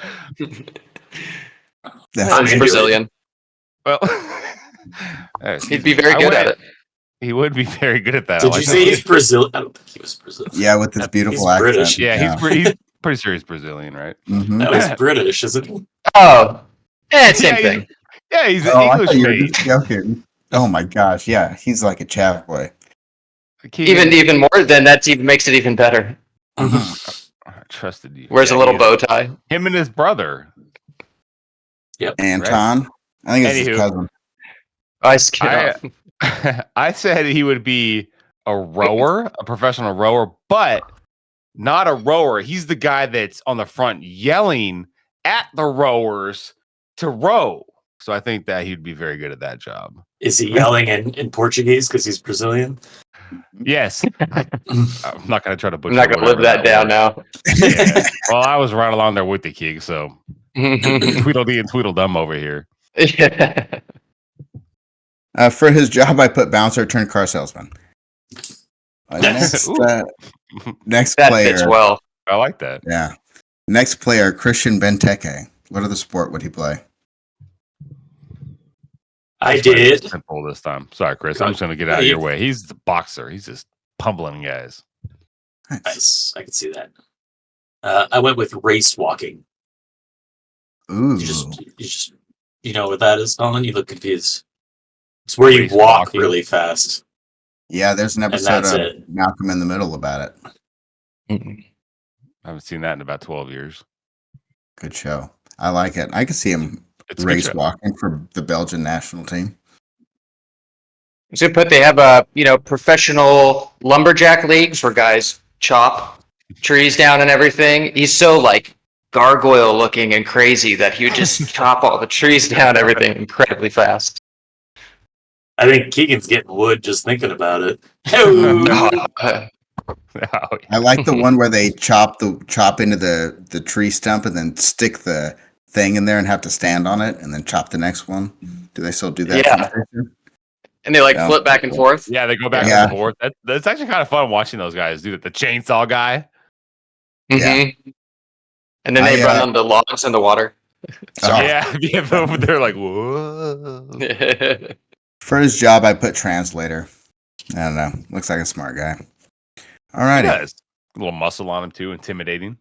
He's Brazilian. Well, he'd be very good at it. He would be very good at that. Did you say he's Brazilian? I don't think he was Brazilian. Yeah, with his beautiful accent. British. Yeah, he's pretty sure he's Brazilian, right? Mm-hmm. No, he's British, isn't he? Oh, same thing. Yeah, he's an English mate. Oh my gosh, yeah, he's like a chav boy. Keegan, Even more than that even makes it even better. Uh-huh. I trusted you. Wears a little bow tie. Him and his brother. Anton. I think it's his Anywho. cousin. I skid off. I said he would be a rower, a professional rower, but not a rower. He's the guy that's on the front yelling at the rowers to row. So I think that he'd be very good at that job. Is he yelling in Portuguese because he's Brazilian? Yes. I'm not going to try to butcher I'm not going to live that down now. Yeah. Well, I was right along there with the King, so Tweedledee and Tweedledum over here. Yeah. For his job, I put bouncer turned car salesman. Next That player. fits well. I like that. Yeah. Next player, Christian Benteke. What other sport would he play? I did. Simple this time. Sorry, Chris. I'm just going to get out of your way. He's the boxer. He's just pummeling guys. Nice. I can see that. I went with race walking. Ooh. You know what that is, Colin? You look confused. It's where you Race walk walking. really fast. Yeah, there's an episode that's of it. Malcolm in the Middle about it. I haven't seen that in about 12 years. Good show. I like it. I could see him It's a good race show. walking for the Belgian national team. So they have professional lumberjack leagues where guys chop trees down and everything. He's so like gargoyle looking and crazy that he would just chop all the trees down, everything incredibly fast. I think Keegan's getting wood just thinking about it. Oh, I like the one where they chop into the tree stump and then stick the thing in there and have to stand on it and then chop the next one. Do they still do that? Yeah. And they flip back and forth. Yeah, they go back Yeah. and forth. That's actually kind of fun watching those guys do that. The chainsaw guy. Yeah. And then they run on the logs in the water. Yeah, over there like, whoa. For his job, I put translator. I don't know. Looks like a smart guy. All He righty. does. A little muscle on him too, intimidating.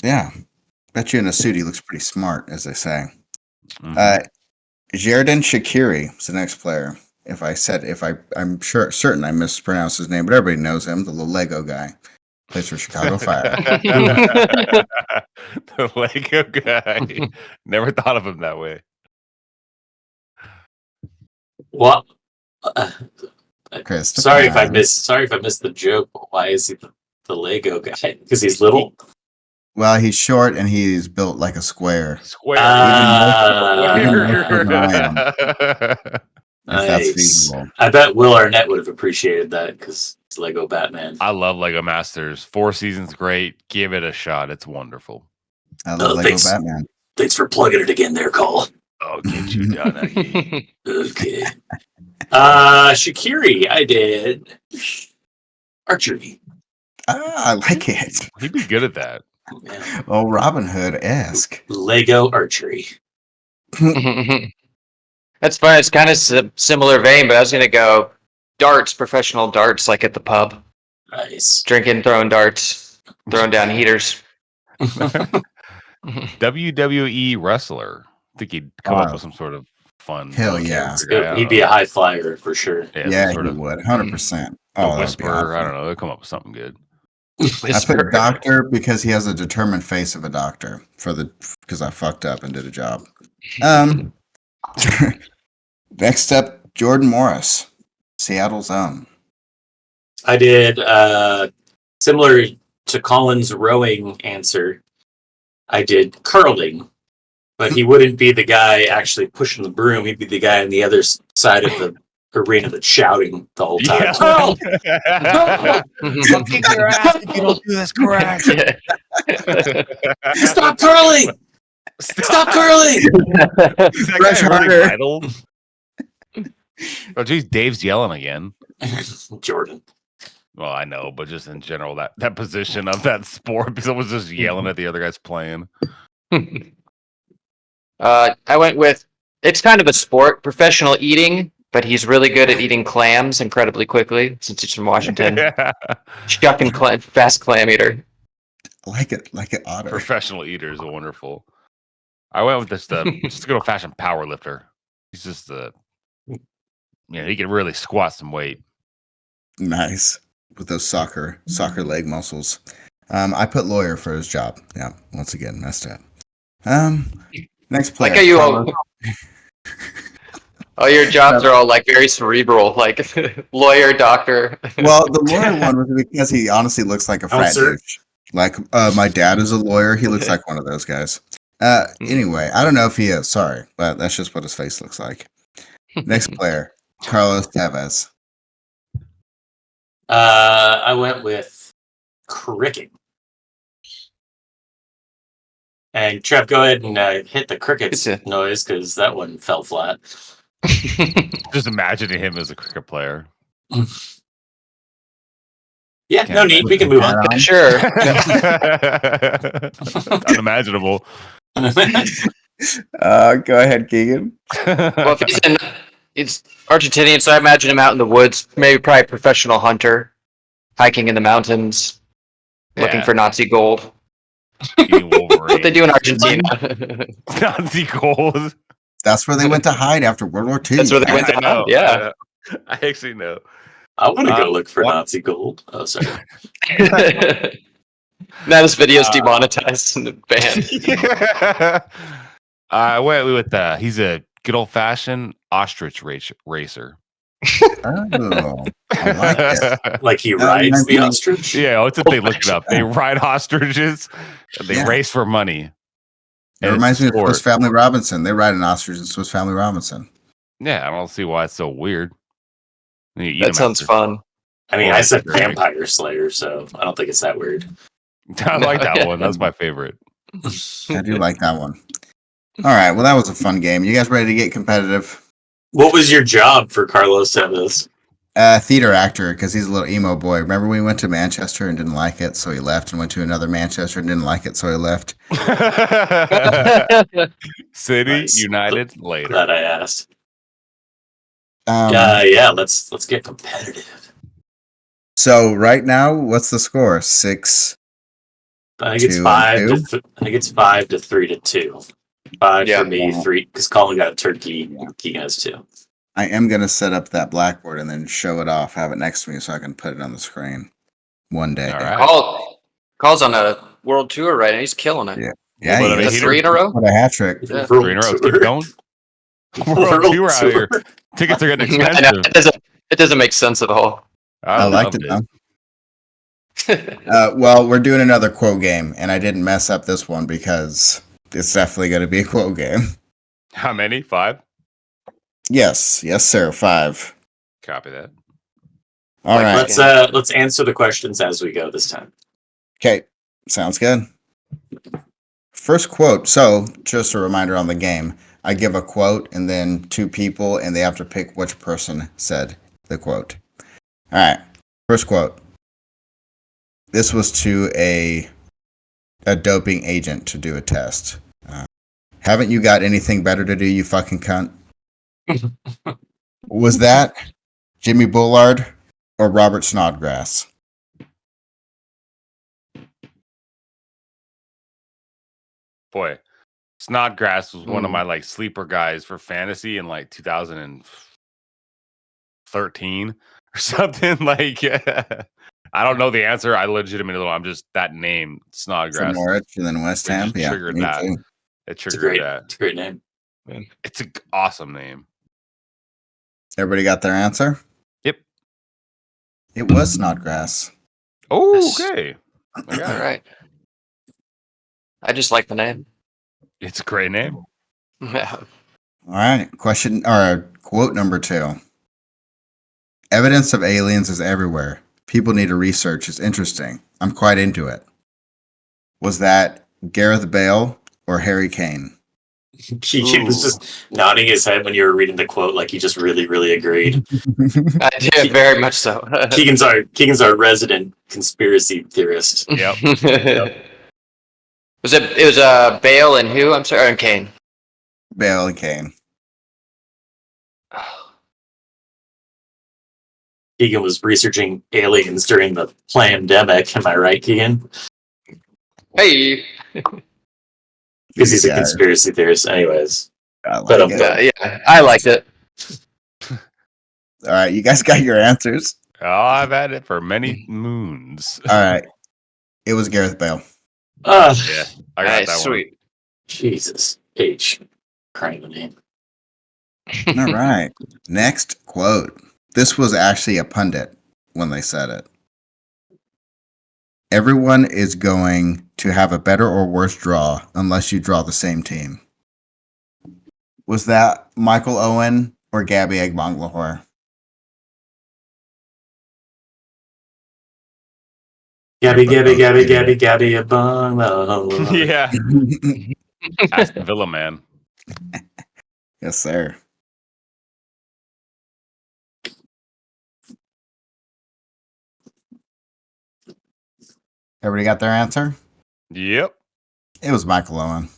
Yeah. Bet you in a suit he looks pretty smart, as they say. Mhm. Jerdan Shaqiri is the next player. I'm certain I mispronounced his name, but everybody knows him, the little Lego guy. Plays for Chicago Fire. The Lego guy. Never thought of him that way. Well, Chris, sorry if I missed the joke. But why is he the Lego guy? Because he's little. Well, he's short and he's built like a square. Square. If that's Nice. feasible. I bet Will Arnett would have appreciated that because it's Lego Batman. I love Lego Masters. 4 seasons, great. Give it a shot. It's wonderful. I love Lego thanks. Batman. Thanks for plugging it again there, Cole. Oh, get you done. Okay. Shaqiri, I did. Archery. I like it. He'd be good at that. Yeah. Oh, Robin Hood-esque. Lego archery. That's fun. It's kind of similar vein, but I was going to go darts, professional darts, like at the pub. Nice. Drinking, throwing darts, throwing down heaters. WWE wrestler. I think he'd come up with some sort of fun. Hell yeah. He'd be a high flyer for sure. Yeah, sort he of would. 100%. a Oh, whisperer. I don't know. They'll come up with something good. I put doctor because he has a determined face of a doctor because I fucked up and did a job. Next up, Jordan Morris, Seattle's own. I did similar to Colin's rowing answer. I did curling, but he wouldn't be the guy actually pushing the broom. He'd be the guy on the other side of the arena that's shouting the whole time. Yeah. Kick your ass if you don't do this correct. Stop curling! Stop curling! Is that Fresh guy really water. vital? Oh, geez, Dave's yelling again. Jordan. Well, I know, but just in general, that position of that sport, because someone's just yelling at the other guys playing. I went with, it's kind of a sport, professional eating, but he's really good at eating clams incredibly quickly since he's from Washington. Yeah. Shucking fast clam eater. Like it otter. Professional eaters are wonderful. I went with just a good old fashioned power lifter. He's just he can really squat some weight. Nice. with those soccer leg muscles. I put lawyer for his job. Yeah, once again, messed up. Next player. Like how you all your jobs are all like very cerebral, like lawyer, doctor. Well, the lawyer one was because he honestly looks like a frat Counselor. douche. Like, my dad is a lawyer. He looks like one of those guys. Anyway, I don't know if he is. Sorry, but that's just what his face looks like. Next player, Carlos Tevez. I went with cricket. And Trev, go ahead and hit the crickets noise because that one fell flat. Just imagining him as a cricket player. Yeah, no need. We can move on. Sure. Unimaginable. Go ahead, Keegan. Well, if he's Argentinian, so I imagine him out in the woods, maybe probably a professional hunter, hiking in the mountains, looking for Nazi gold. What they do in Argentina. Nazi gold. That's where they went to hide after World War II. That's where they went to hide. Yeah. I actually know. I want to go look for Nazi gold. Oh, sorry. Now this video's demonetized and banned. I went with he's a good old fashioned ostrich racer. Oh, I like it. Like he rides the ostrich? Yeah, what's it? They look it up. They ride ostriches and they race for money. It reminds me of Swiss Family Robinson. They ride an ostrich in Swiss Family Robinson. Yeah, I don't see why it's so weird. That sounds fun. I mean, I said Vampire Slayer, so I don't think it's that weird. I like that one. That's my favorite. I do like that one. All right, well, that was a fun game. You guys ready to get competitive? What was your job for Carlos Tevez? Theater actor, because he's a little emo boy. Remember when we went to Manchester and didn't like it, so he left, and went to another Manchester and didn't like it, so he left. City United later. That I asked. Yeah. Let's get competitive. So right now, what's the score? 6. I think it's 5 to 3 to 2. 5 for me, 3 because Colin got a turkey. Yeah. Keegan has 2. I am going to set up that blackboard and then show it off, have it next to me so I can put it on the screen one day. All right. Call's on a world tour right now. He's killing it. Yeah. He got 3 in a row? What a hat trick. Yeah. 3 in a row. Keep going. World tour out here. Tickets are getting expensive. It doesn't make sense at all. I liked it, though. Well, we're doing another quote game, and I didn't mess up this one because it's definitely going to be a quote game. How many? 5? Yes, sir. 5. Copy that. All right. Let's answer the questions as we go this time. Okay, sounds good. First quote. So, just a reminder on the game. I give a quote and then 2 people, and they have to pick which person said the quote. All right. First quote. This was to a doping agent to do a test. Haven't you got anything better to do, you fucking cunt? Was that Jimmy Bullard or Robert Snodgrass? Boy, Snodgrass was one of my sleeper guys for fantasy in 2013 or something. I don't know the answer. I legitimately don't. I'm just that name, Snodgrass. From Norwich and then West Ham. Yeah, triggered that. It triggered that. It's a great name. It's an awesome name. Everybody got their answer? Yep. It was Snodgrass. Oh, okay. All right. I just like the name. It's a great name. Yeah. All right. Question or quote number 2. Evidence of aliens is everywhere. People need to research. It's interesting. I'm quite into it. Was that Gareth Bale or Harry Kane? Keegan was just nodding his head when you were reading the quote, like he just really, really agreed. I did, very much so. Keegan's our resident conspiracy theorist. Yep. It was Bale and who? I'm sorry, and Kane. Bale and Kane. Keegan was researching aliens during the pandemic. Am I right, Keegan? Hey. Because he's a conspiracy theorist, anyways. I liked it. Yeah, I liked it. All right, you guys got your answers. Oh, I've had it for many moons. All right. It was Gareth Bale. Yeah, I got Nice, that sweet. Jesus. H. Crying the name. All right. Next quote. This was actually a pundit when they said it. Everyone is going to have a better or worse draw unless you draw the same team. Was that Michael Owen or Gabby Agbanglahor? Gabby, They're both idiot. a bung. Yeah, Aston Villa man. Yes, sir. Everybody got their answer? Yep. It was Michael Owen.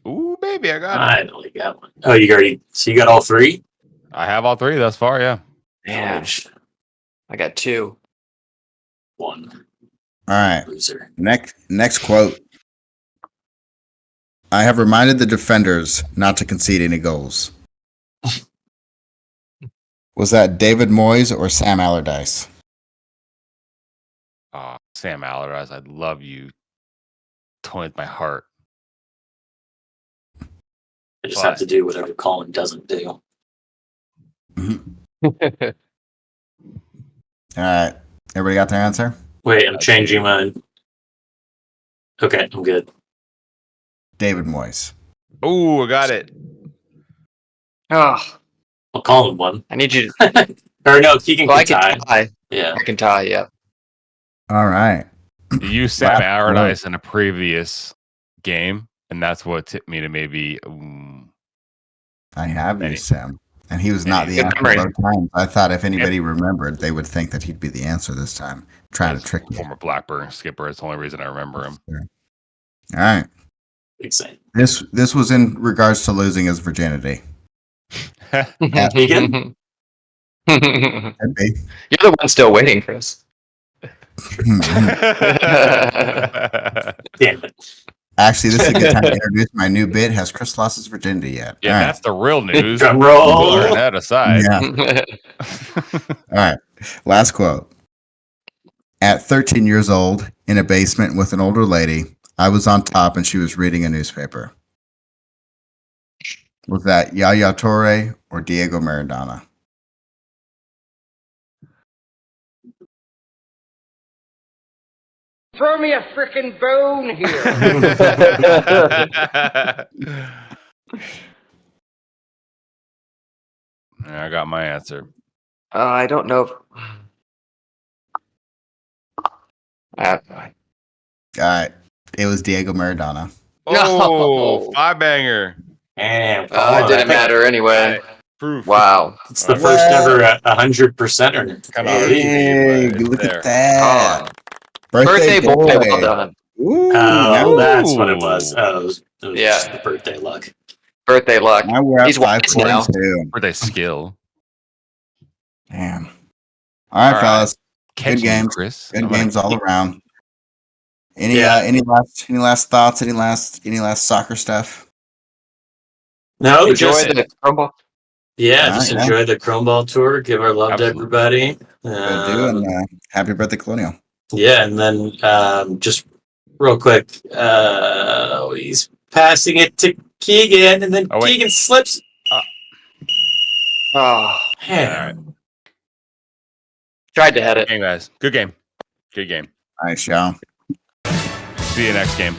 Ooh, baby, I got it. Finally got one. Oh, so you got all three? I have all three thus far. Yeah. Yeah, Ouch. I got 2. One. All right. Loser. Next quote. I have reminded the defenders not to concede any goals. Was that David Moyes or Sam Allardyce? Sam Allardyce, I love you. Toying with my heart. I just have to do whatever Colin doesn't do. All right. Everybody got their answer? Wait, I'm changing mine. Okay, I'm good. David Moyes. Ooh, I got it. Oh, Well, Colin won. I need you to. Or no, Keegan Well, I can can tie. tie. Yeah. I can tie, yeah. All right. You used Sam Last Allardyce in a previous game, and that's what tipped me to maybe. I have Any- used Sam. And he was not the Good answer memory. both times. I thought if anybody remembered, they would think that he'd be the answer this time. Trying to trick you. Former Blackburn skipper. It's the only reason I remember him. All right. Exciting. This was in regards to losing his virginity. Keegan? Could be. You're the one still waiting, Chris. Damn it. Actually, this is a good time to introduce my new bit. Has Chris lost his virginity yet? Yeah, All right. that's the real news. Drum roll. Blurring that aside. Yeah. All right. Last quote. At 13 years old, in a basement with an older lady, I was on top and she was reading a newspaper. Was that Yaya Toure or Diego Maradona? Throw me a frickin' bone here. I got my answer. I don't know. All right. It was Diego Maradona. Oh, No. 5-banger. Damn, It Colin, didn't matter anyway. Proof. Wow. It's the What? first ever 100%er. Kind of hard to Hey, believe, but it's look there. at that. Colin. Birthday Boy, boy. well done. Ooh, Oh, now, that's what it was. Oh, it was Yeah. just the birthday luck. Birthday luck. now we're at He's wise now. 542. Birthday skill. Damn. All right, All right. fellas. Catching you, games. Chris. Good I'm gonna games all keep- around. Any Yeah. any last thoughts? Any last soccer stuff? No, Enjoy just the crumble. just Yeah. enjoy the Chrome Ball tour. Give our love to Absolutely. everybody. Will do. And happy birthday, Colonial. Yeah, and then just real quick, he's passing it to Keegan, and then Oh, wait. Keegan slips. Oh, Man. tried to head it. Good game, guys. Good game. Good game. Nice, y'all. See you next game.